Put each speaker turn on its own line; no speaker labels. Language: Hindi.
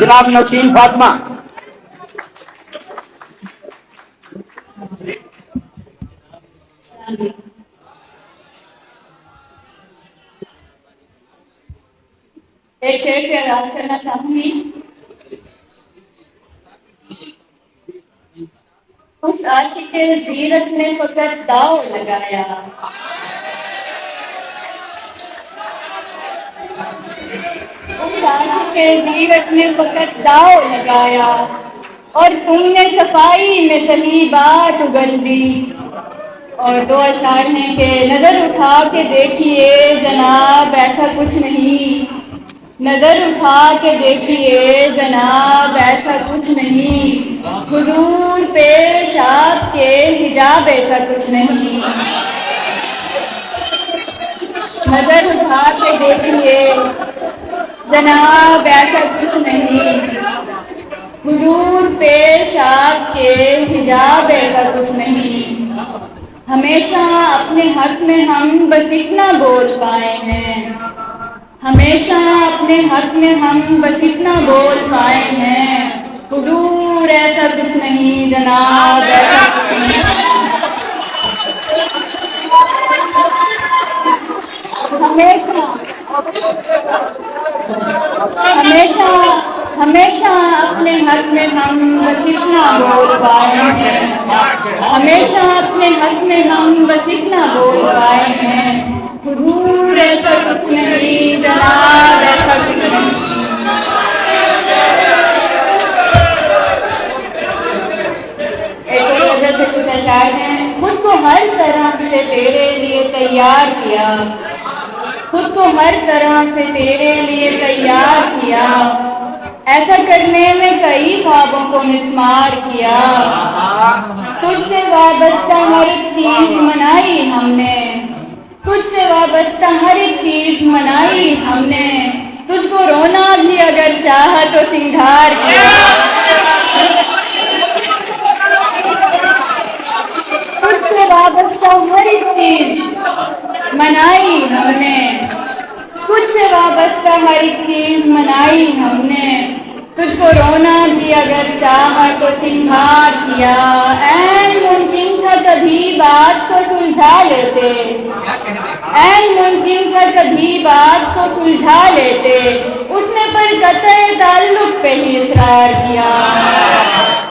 जनाब नसीम फातिमा।
एक शेर से आगाज करना चाहूंगी। उस आशिक जीरत ने फकत दाव लगाया, उस आशिक जीरत ने फकत दाव लगाया और तुमने सफाई में सही बात उगल दी। और दो अशार हैं कि नजर उठा के देखिए जनाब ऐसा कुछ नहीं, नजर उठा के देखिए जनाब ऐसा कुछ नहीं, हुजूर पेश आपके हिजाब ऐसा कुछ नहीं। नजर उठा के देखिए जनाब ऐसा कुछ नहीं, हुजूर पेश आपके हिजाब ऐसा कुछ नहीं। हमेशा अपने हक में हम बस इतना बोल पाए हैं, हमेशा अपने हक में हम बस इतना बोल पाए हैं, हुजूर ऐसा कुछ नहीं जनाब ऐसा कुछ नहीं। हमेशा हमेशा हमेशा अपने हक में हम बस इतना बोल पाए हैं, हमेशा अपने हक में हम बस इतना बोल पाए हैं, हुजूर ऐसा कुछ नहीं जनाब ऐसा कुछ नहीं। एक और वजह से कुछ अशार हैं। खुद को हर तरह से तेरे लिए तैयार किया, खुद को हर तरह से तेरे लिए तैयार किया, ऐसा करने में कई ख्वाबों को मिस्मार किया। तुझसे वाबस्ता हर एक चीज मनाई हमने, तुझसे वाबस्ता हर एक चीज मनाई हमने, तुझको रोना भी अगर चाहा तो सिंगार किया। तुझसे वाबस्ता हर एक चीज मनाई हमने, तुझसे वाबस्ता हर एक चीज मनाई हमने, तुझको रोना भी अगर चाहा तो सिंगार किया। ऐन मुमकिन था कभी बात को सुलझा लेते, ऐन मुमकिन था कभी बात को सुलझा लेते, उसने पर कतई ताल्लुक पे ही इसरार किया।